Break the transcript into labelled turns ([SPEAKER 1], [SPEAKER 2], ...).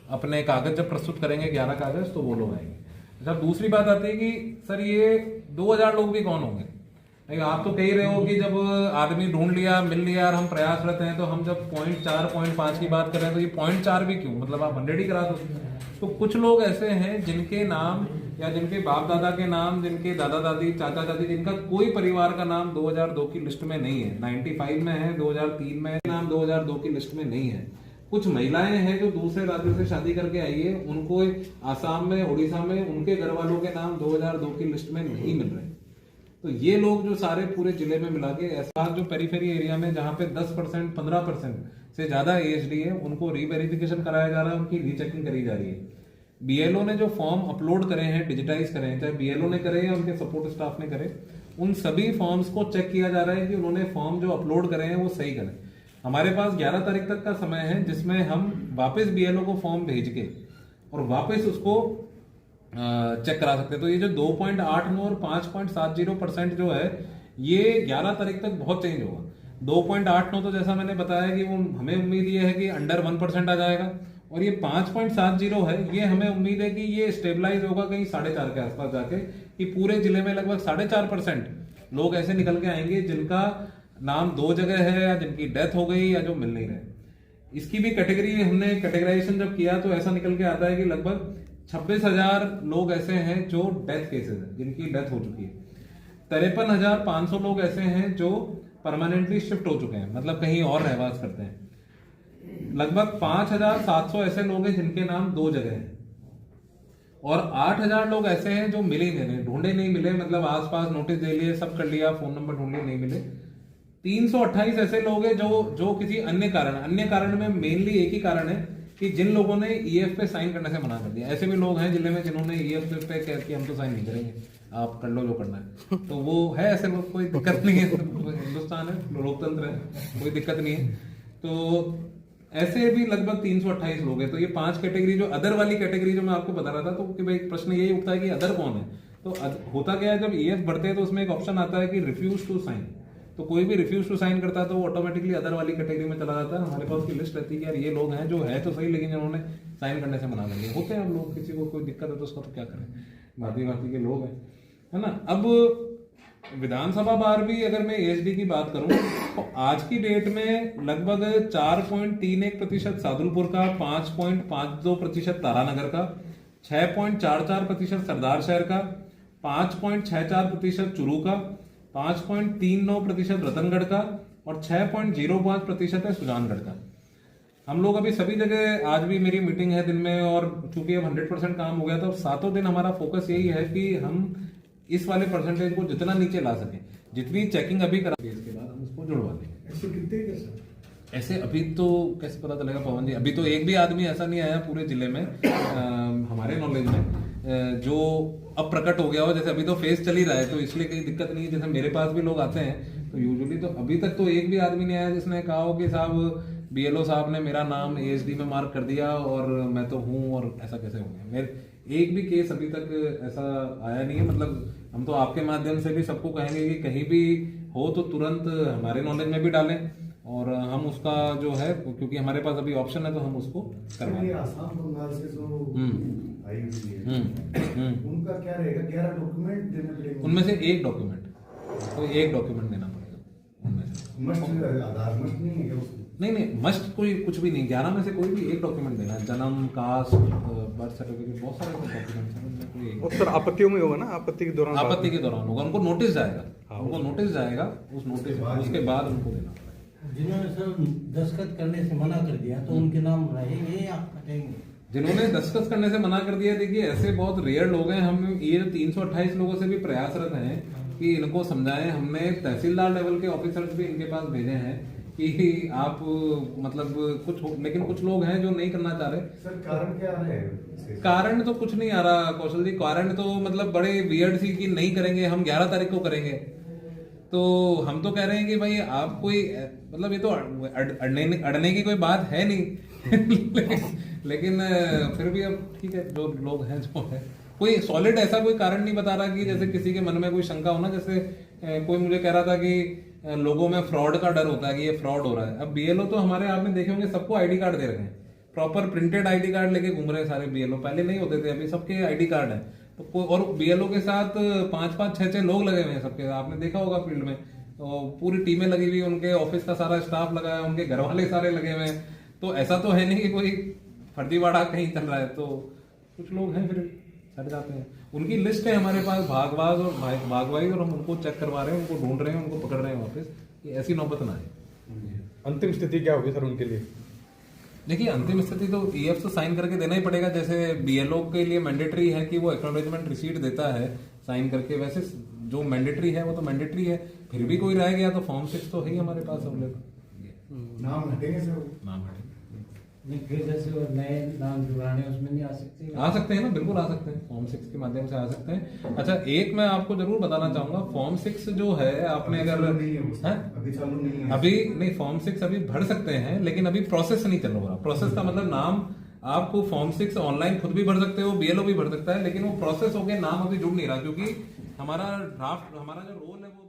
[SPEAKER 1] अपने कागज जब प्रस्तुत करेंगे 11 कागज, तो वो लोग आएंगे। अच्छा, दूसरी बात आती है कि सर ये 2000 लोग भी कौन होंगे? नहीं, आप तो कह ही रहे हो कि जब आदमी ढूंढ लिया, मिल लिया और हम प्रयासरत हैं, तो हम जब 0.4 0.5 की बात कर रहे हैं तो ये 0.4 भी क्यों, मतलब आप 100 ही करा दो। तो कुछ लोग ऐसे हैं जिनके नाम या जिनके बाप दादा के नाम, जिनके दादा दादी, चाचा चाची, जिनका कोई परिवार का नाम 2002 की लिस्ट में नहीं है, 95 में है, 2003 में नाम 2002 की लिस्ट में नहीं है। कुछ महिलाएं हैं जो दूसरे राज्यों से शादी करके आई है, उनको आसाम में, उड़ीसा में उनके घर वालों के नाम 2002 की लिस्ट में नहीं मिल रहे। तो ये लोग जो सारे पूरे जिले में मिला के, ऐसा जो पेरीफेरी एरिया में जहां पे 10% 15% से ज्यादा एएचडी है, उनको रीवेरिफिकेशन कराया जा रहा है, उनकी रीचेकिंग करी जा रही है। बीएलओ ने जो फॉर्म अपलोड करे हैं, डिजिटाइज करे हैं, चाहे बीएलओ ने करे या उनके सपोर्ट स्टाफ ने करे, उन सभी फॉर्म्स को चेक किया जा रहा है कि उन्होंने फॉर्म जो अपलोड करे हैं वो सही करें। हमारे पास 11 तारीख तक का समय है, जिसमें हम वापस बीएलओ को फॉर्म भेज के और वापस उसको चेक करा सकते हैं। तो ये जो 2.89 और 5.70% जो है, ये 11 तारीख तक बहुत चेंज होगा। 2.89 तो जैसा मैंने बताया कि वो हमें उम्मीद ये है कि अंडर 1% आ जाएगा, और ये 5.70 है, ये हमें उम्मीद है कि ये स्टेबलाइज होगा कहीं 4.5 के आसपास जाके, कि पूरे जिले में लगभग 4.5% लोग ऐसे निकल के आएंगे जिनका नाम 2 जगह है, या जिनकी डेथ हो गई, या जो मिल नहीं रहे। इसकी भी कैटेगरी हमने कैटेगराइजेशन जब किया तो ऐसा निकल के आता है कि लगभग 26,000 लोग ऐसे हैं जो डेथ केसेस हैं, जिनकी डेथ हो चुकी है। 53,500 लोग ऐसे हैं जो परमानेंटली शिफ्ट हो चुके हैं, मतलब कहीं और रहवास करते हैं। लगभग 5,700 ऐसे लोग हैं जिनके नाम 2 जगह हैं, और 8,000 लोग ऐसे हैं जो मिले नहीं, ढूंढे नहीं मिले, मतलब आसपास नोटिस दे लिए, सब कर लिया, फोन नंबर ढूंढे नहीं मिले। 328 ऐसे लोग हैं जो किसी अन्य कारण में, मेनली एक ही कारण है कि जिन लोगों ने ईएफ पे साइन करने से मना कर दिया। ऐसे भी लोग हैं जिले में जिन्होंने ईएफ पे कह कि हम तो साइन नहीं करेंगे, आप कर लो जो करना है। तो वो है, ऐसे लोग, कोई दिक्कत नहीं है, हिंदुस्तान है, लोकतंत्र है, कोई दिक्कत नहीं है। तो ऐसे भी लगभग 328 लोग हैं। तो ये 5 कैटेगरी, जो अदर वाली कैटेगरी जो मैं आपको बता रहा था, तो कि भाई प्रश्न यही उठता है कि अदर कौन है। तो होता क्या है, जब ईएफ बढ़ते हैं तो उसमें एक ऑप्शन आता है कि रिफ्यूज टू साइन। तो कोई भी रिफ्यूज टू साइन करता है तो वो ऑटोमेटिकली अदर वाली कैटेगरी में चला जाता है। हमारे पास की लिस्ट रहती है कि यार ये लोग हैं जो है तो सही, लेकिन जिन्होंने साइन करने से मना कर दिया। होते हैं हम लोग, किसी को कोई दिक्कत है तो उसका तो क्या करें, भांति के लोग हैं, है ना। अब विधानसभा बार भी अगर मैं एएचडी की बात करूं तो आज की डेट में लगभग 4.31% सादुलपुर का, 5.52% तारानगर का, 6.44% सरदार शहर का, 5.64% चुरू का, 5.39% रतनगढ़ का, और 6.05% है सुजानगढ़ का। हम लोग अभी सभी जगह, आज भी मेरी मीटिंग है दिन में, और चूंकि अब 100% काम हो गया, तो सातों दिन हमारा फोकस यही है कि हम इस वाले परसेंटेज को जितना नीचे ला सकें। जितनी चेकिंग अभी करा इसके बाद हम उसको जुड़वा देंगे।
[SPEAKER 2] ऐसे कितने कैसे?
[SPEAKER 1] ऐसे अभी तो कैसे पता चलेगा पवन जी, अभी तो एक भी आदमी ऐसा नहीं आया पूरे जिले में हमारे नॉलेज में जो अब प्रकट हो गया हो। जैसे अभी तो फेज चल ही रहा है, तो इसलिए कोई दिक्कत नहीं है। जैसे मेरे पास भी लोग आते हैं तो यूजुअली, तो अभी तक तो एक भी आदमी नहीं आया जिसने कहा हो कि साहब बीएलओ साहब ने मेरा नाम एएचडी में मार्क कर दिया और मैं तो हूँ, और ऐसा कैसे हो गया। मेरे एक भी केस अभी तक ऐसा आया नहीं है। मतलब हम तो आपके माध्यम से भी सबको कहेंगे कि कहीं भी हो तो तुरंत हमारे नॉलेज में भी डालें, और हम उसका जो है, क्योंकि हमारे पास अभी ऑप्शन है तो हम उसको करवाएंगे।
[SPEAKER 2] आसाम बंगाल से जो आई हुई है, उनका क्या रहेगा? 11 डॉक्यूमेंट देने पड़ेंगे?
[SPEAKER 1] उनमें से एक डॉक्यूमेंट, तो एक डॉक्यूमेंट देना पड़ेगा उनमें से।
[SPEAKER 2] मस्ट आधार मस्ट नहीं है उसमें?
[SPEAKER 1] नहीं, मस्ट कोई कुछ भी नहीं, 11 में से कोई भी एक डॉक्यूमेंट देना है। जन्म, कास्ट, बर्थ सर्टिफिकेट, बहुत सारे डॉक्यूमेंट्स हैं, उनमें कोई एक।
[SPEAKER 3] और सर आपत्तियों में होगा ना, आपत्ति के दौरान
[SPEAKER 1] होगा, उनको नोटिस जाएगा, उस नोटिस उसके बाद उनको देना पड़ेगा।
[SPEAKER 4] जिन्होंने सर दस्तखत करने से मना कर दिया तो उनके नाम रहेंगे या कटेंगे?
[SPEAKER 1] जिन्होंने दस्तखत करने से मना कर दिया, देखिए ऐसे बहुत रेयर लोग हैं। हम ये 328 लोगों से भी प्रयासरत हैं कि इनको समझाएं। हमने तहसीलदार लेवल के ऑफिसर्स भी इनके पास भेजे हैं कि आप मतलब लेकिन कुछ लोग हैं जो नहीं करना चाह रहे।
[SPEAKER 2] सर कारण क्या आ रहा है?
[SPEAKER 1] कारण तो कुछ नहीं आ रहा कौशल जी, कारण तो मतलब बड़े वियर्ड सी कि नहीं करेंगे, हम 11 तारीख को करेंगे। तो हम तो कह रहे हैं कि भाई आप कोई, मतलब ये तो अड़ने की कोई बात है नहीं लेकिन फिर भी अब ठीक है, जो लोग हैं जो है, कोई सॉलिड ऐसा कोई कारण नहीं बता रहा कि जैसे किसी के मन में कोई शंका हो ना। जैसे कोई मुझे कह रहा था कि लोगों में फ्रॉड का डर होता है कि ये फ्रॉड हो रहा है। अब बीएलओ तो हमारे आपने देखे होंगे सबको आईडी कार्ड दे रखे हैं, प्रॉपर प्रिंटेड आईडी कार्ड लेके घूम रहे हैं सारे बीएलओ, पहले नहीं होते थे, अभी सबके आईडी कार्ड है। तो और बीएलओ के साथ 5-5, 6-6 लोग लगे हुए हैं सबके, आपने देखा होगा फील्ड में, तो पूरी टीमें लगी हुई, उनके ऑफिस का सारा स्टाफ लगा है, उनके घर वाले सारे लगे हुए हैं। तो ऐसा तो है नहीं कि कोई फर्जीवाड़ा कहीं चल रहा है। तो कुछ लोग हैं फिर हट जाते हैं, उनकी लिस्ट है हमारे पास भाग वाइज, और हम उनको चेक करवा रहे हैं, उनको ढूंढ रहे हैं, उनको पकड़ रहे हैं वापस, कि ऐसी नौबत ना आए।
[SPEAKER 3] अंतिम स्थिति क्या होगी सर उनके लिए?
[SPEAKER 1] देखिए अंतिम स्थिति तो ईएफ तो साइन करके देना ही पड़ेगा, जैसे बीएलओ के लिए मैंडेटरी है कि वो एक्नॉलेजमेंट रिसीट देता है साइन करके, वैसे जो मैंडेटरी है वो तो मैंडेटरी है। फिर भी कोई रह गया तो फॉर्म 6 तो है ही हमारे पास अवेलेबल।
[SPEAKER 2] नाम हटेंगे सर?
[SPEAKER 1] नाम हटेंगे,
[SPEAKER 4] नहीं फिर जैसे वो नए नाम जुड़ाने उसमें नहीं
[SPEAKER 1] आ सकते हैं ना, बिल्कुल आ सकते हैं, फॉर्म 6 के माध्यम से आ सकते हैं। अच्छा एक मैं आपको जरूर बताना चाहूंगा, फॉर्म 6 जो है आपने अगर
[SPEAKER 2] अभी चालू नहीं है,
[SPEAKER 1] अभी नहीं, फॉर्म 6 अभी भर सकते हैं, लेकिन अभी प्रोसेस नहीं चल रहा। प्रोसेस का मतलब नाम आपको फॉर्म 6 ऑनलाइन खुद भी भर सकते हो, बीएलओ भी भर सकता है, लेकिन वो प्रोसेस हो गया, नाम अभी जुड़ नहीं रहा, क्योंकि हमारा ड्राफ्ट, हमारा जो रोल है वो